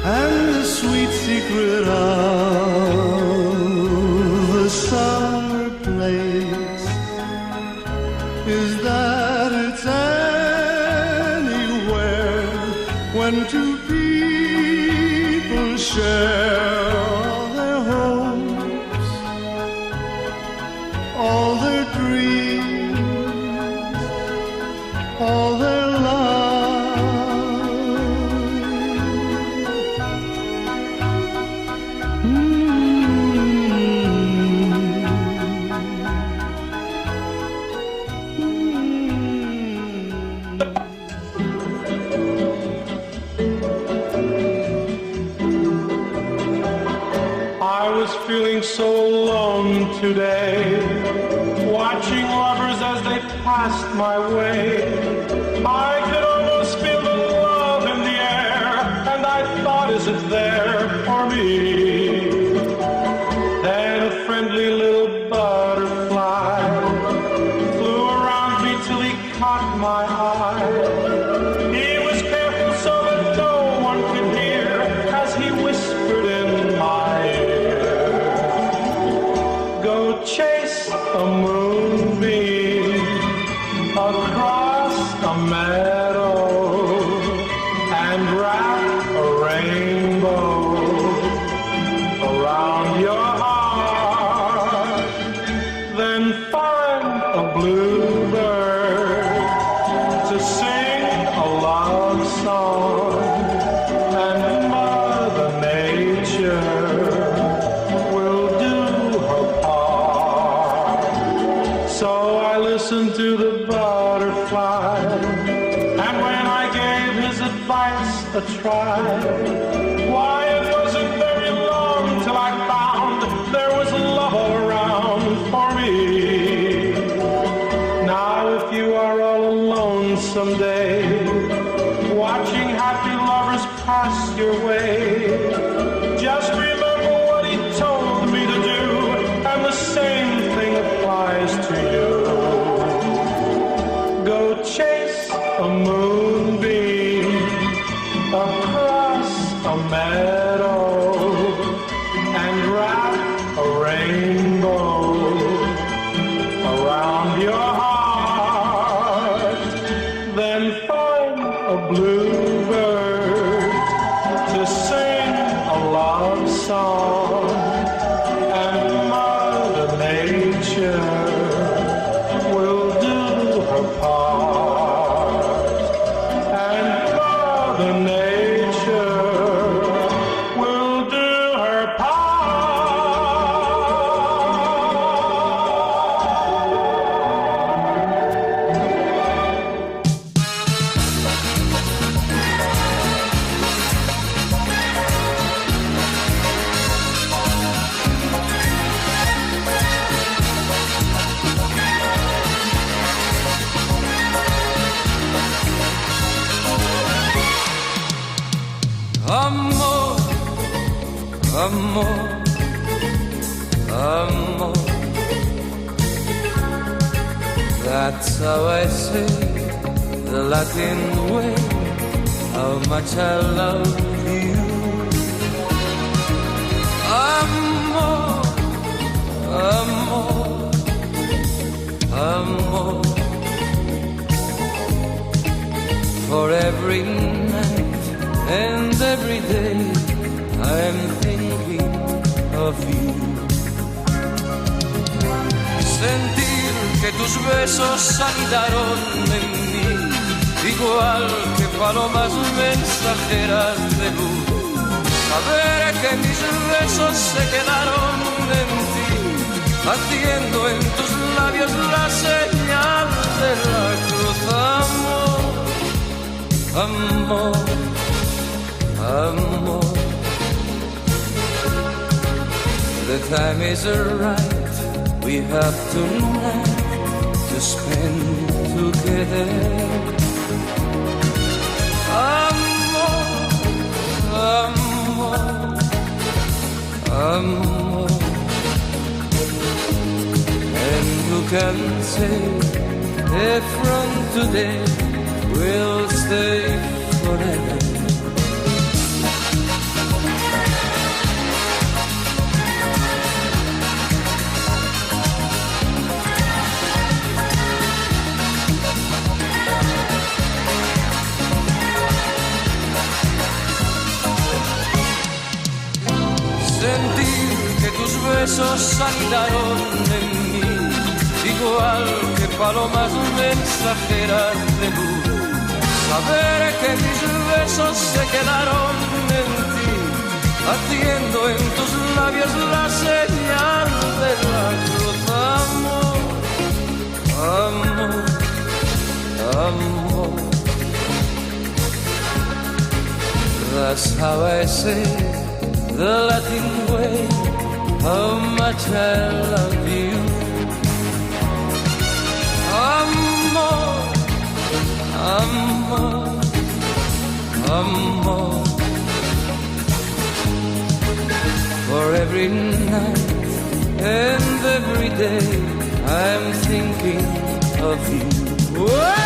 And the sweet secret of the summer place is that it's anywhere when two people share all their hopes, all their dreams, all their love. I was feeling so alone today, watching lovers as they passed my way. I could almost feel the love in the air, and I thought, is it there for me? Then a friendly little butterfly flew around me till he caught my eye. He was careful so that no one could hear as he whispered in my ear, go chase a moonbeam across a meadow and wrap a rainbow around your heart. Then find a bluebird to sing a love song, and Mother Nature will do her part. So I listened to the butterfly, and when I gave his advice a try, why, it Just remember what he told me to do, and the same thing applies to you. Go chase a moonbeam across a meadow and wrap a rainbow around your heart. Then find a bluebird to sing a love song, and Mother Nature will do her part. And Mother Nature will do her Amor, amor, amor. That's how I say the Latin way, how much I love you. Amor, amor, amor. For every night and every day I'm thinking of you. Sentir que tus besos anidaron en mí, igual que palomas mensajeras de luz. Saber que mis besos se quedaron en ti, haciendo en tus labios la señal de la cruz. Amor, amor, amor. The time is right, we have tonight to spend together. Amor, amor, amor. And who can say if from today we'll stay forever? Sentir que tus besos anidaron en mí, igual que palomas mensajeras de luz. Saber que mis besos se quedaron en ti, haciendo en tus labios la señal de la cruz. Amor, amor, amor. That's how I say the Latin way, how much I love you. Amor, amor, amor. For every night and every day I'm thinking of you. Whoa!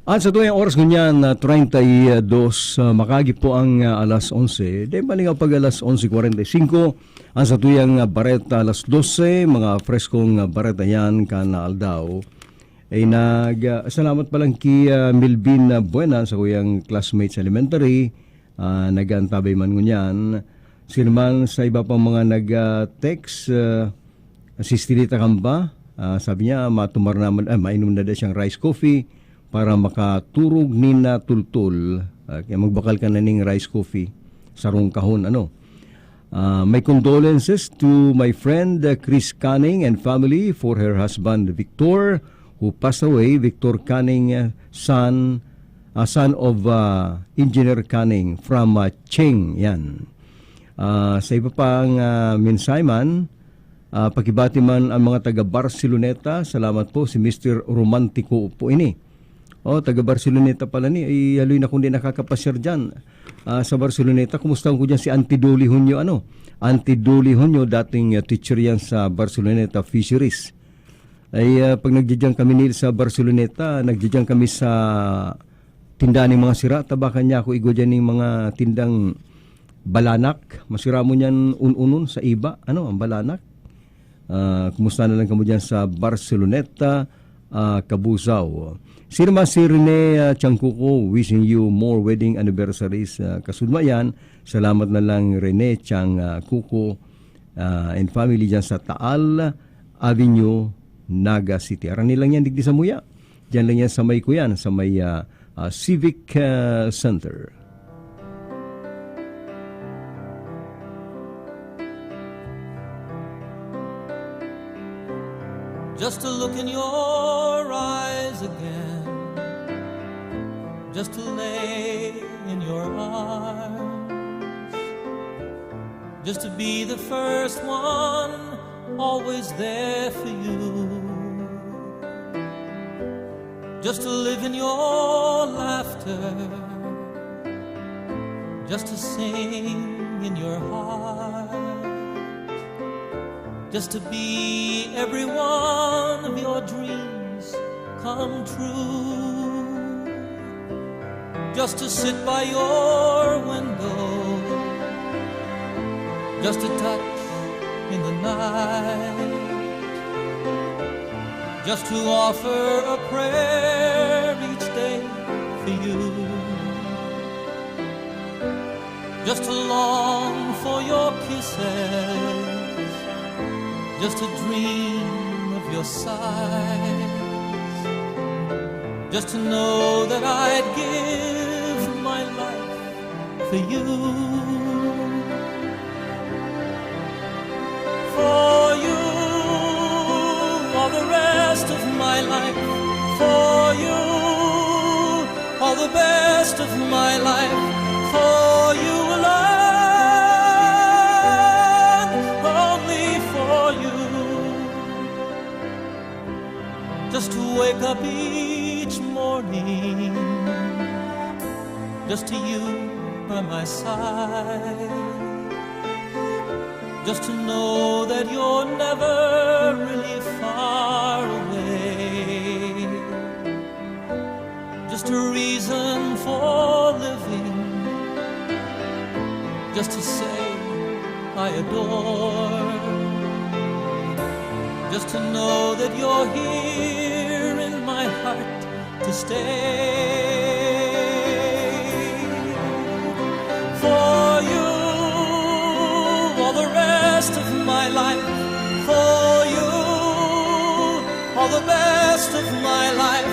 At sa tuwing oras ganyan, 32, makagi po ang alas 11. Dahil bali nga pag alas 11.45, ang sa tuyang bareta alas 12, mga freskong bareta yan kana aldaw. Ay salamat palang ki Milvin Buena sa kuyang classmates elementary, nagantabay man ngunyan. Sino man sa iba pang mga nag-text, si Stilita Kamba, sabi niya matumar naman, mainom na siyang rice coffee, para makaturog ni na tultul. Kaya magbakal ka na ning rice coffee sarong kahon. My condolences to my friend Chris Canning and family for her husband Victor, who passed away. Victor Canning son son of Engineer Canning from Cheng. Yan. Sa iba pang mensahe man, pakibati man ang mga taga Barceloneta. Salamat po si Mr. Romantico po ini. Taga Barceloneta pala ni. Ay haloy na kundi nakakapasyar dyan. Sa Barceloneta, kumusta ko dyan si Auntie Dolly Hunyo, Auntie Dolly Hunyo, dating teacher yan sa Barceloneta Fisheries. Ay pag nagdidyang kami nil sa Barceloneta, nagdidyang kami sa tindahan ng mga sira, tabakan niya ako igo dyan ng mga tindang balanak. Masira mo niyan ununon sa iba, ang balanak. Kumusta na lang kamo dyan sa Barceloneta, Cabuzao. Sirma si Rene Changkuko, wishing you more wedding anniversaries. Kasudma yan, salamat na lang Rene Changkuko and family dyan sa Taal Avenue, Naga City. Aran nilang yan, digdi sa Muya. Diyan lang yan sa may kuyan, sa may Civic Center. Just to look in your eyes again, just to lay in your arms, just to be the first one, always there for you, just to live in your laughter, just to sing in your heart, just to be every one of your dreams come true, just to sit by your window, just to touch in the night, just to offer a prayer each day for you, just to long for your kisses, just to dream of your sighs, just to know that I'd give my life for you. For you, all the rest of my life. For you, all the best of my life. For you alone. Just to wake up each morning, just to you by my side, just to know that you're never really far away, just a reason for living, just to say I adore, just to know that you're here in my heart to stay. For you, all the rest of my life. For you, all the best of my life.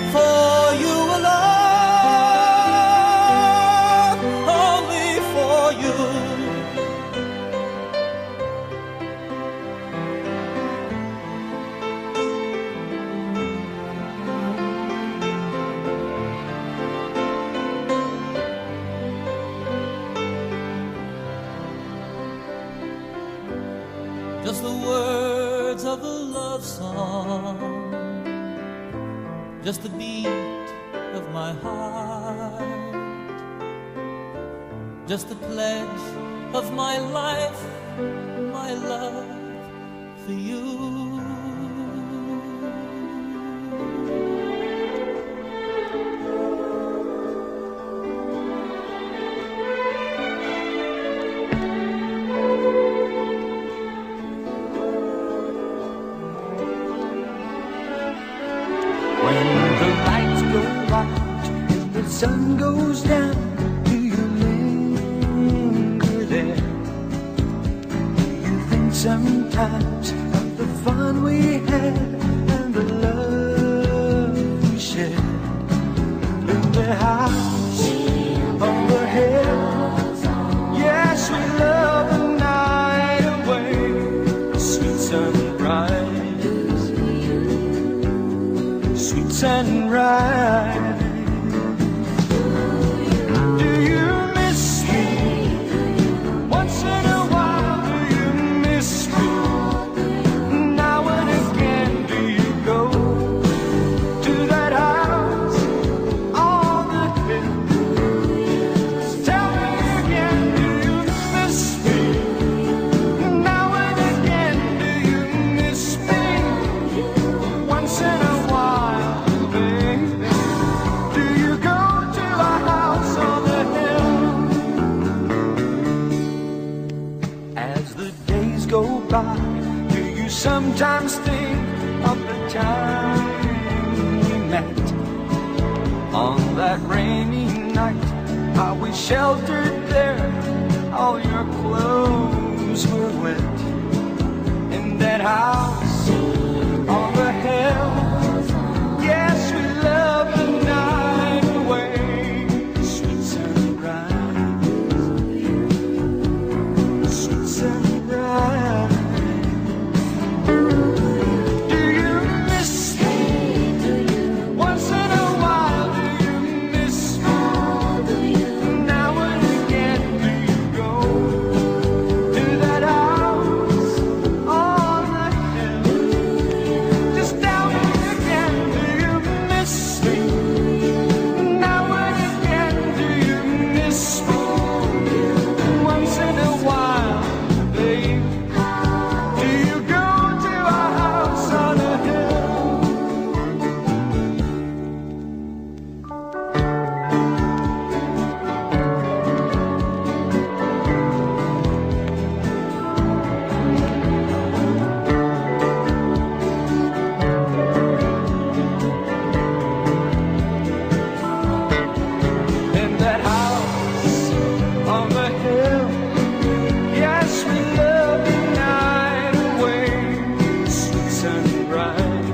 For you alone, only for you. Just the words of a love song, just the beat of my heart, just the pledge of my life, my love for you. Sun goes down, do you linger there? Do you think sometimes of the fun we had and the love we shared? In the house overhead, yes, we love the night away. Sweet sunrise, sweet sunrise. sometimes think of the time we met on that rainy night, how we sheltered there, all your clothes were wet, in that house on the hill. Yes, we loved the night away, sweet sunrise, sweet sunrise. Do you miss me? Once in a while, do you miss me? Now and again, do you go to that house on the hill? Just tell me again, do you miss me? Now and again, do you miss me? Once in a while, babe, do you go to our house on the hill? In that house on the hill, yes, we love the night away, sweet sunrise,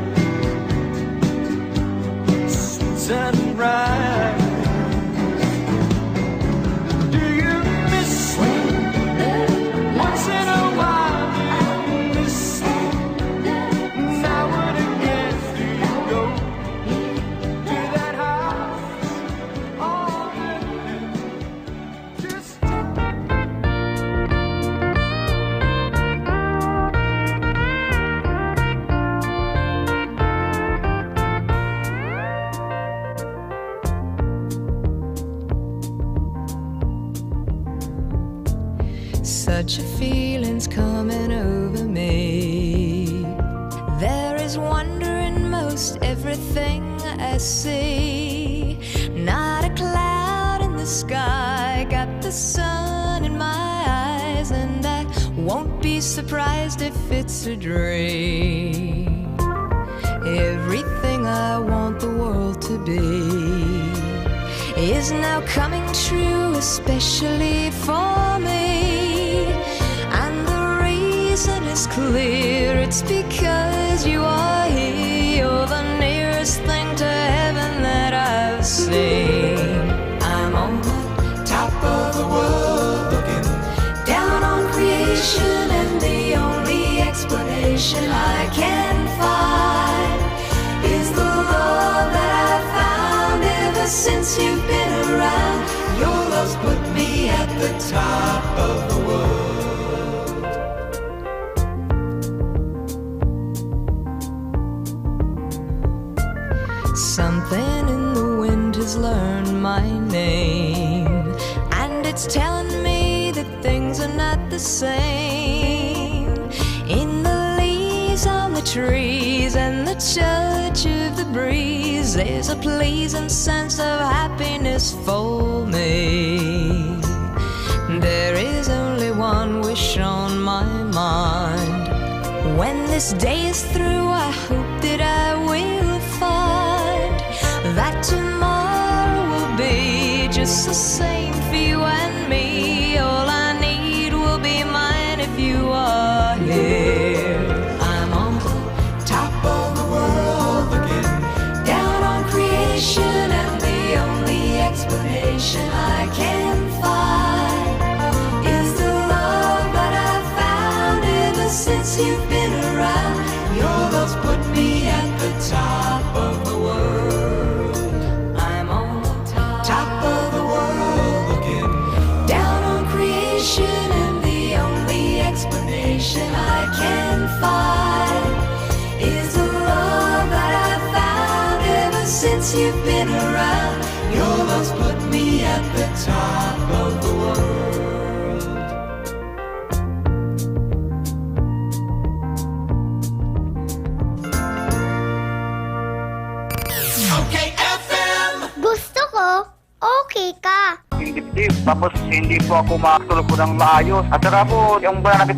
sweet sunrise. Do you miss me? Once in a while, do you miss me? Now and again, do you go to that house on the hill? Just Such a feeling's coming over me. There is wonder in most everything I see. Not a cloud in the sky, got the sun in my eyes, and I won't be surprised if it's a dream. Everything I want the world to be is now coming true, especially for me. And the reason is clear, it's because you are here. You're the nearest thing to heaven that I've seen. I'm on the top of the world, looking down on creation, and the only explanation I can find is the love that I've found ever since you've been around. Your love's put me at the top of the world. Something in the wind has learned my name, and it's telling me that things are not the same. In the leaves on the trees and the touch of the breeze, there's a pleasing sense of happiness for me. There is only one wish on my mind. When this day is through, I hope that I will find that tomorrow will be just the same for you and me. All I need will be mine if you are here. I'm on the top of the world, looking down on creation, and the only explanation I can find is the love that I've found ever since you've been around. Your love's put me at the top of the world. I'm on the top of the world, looking down on creation, and the only explanation I can find is the love that I've found ever since you've been around. Your love's put me at the top of the world. Gusto ko, okay ka. Tapos hindi po ako makatulog po ng maayos. At saka po, yung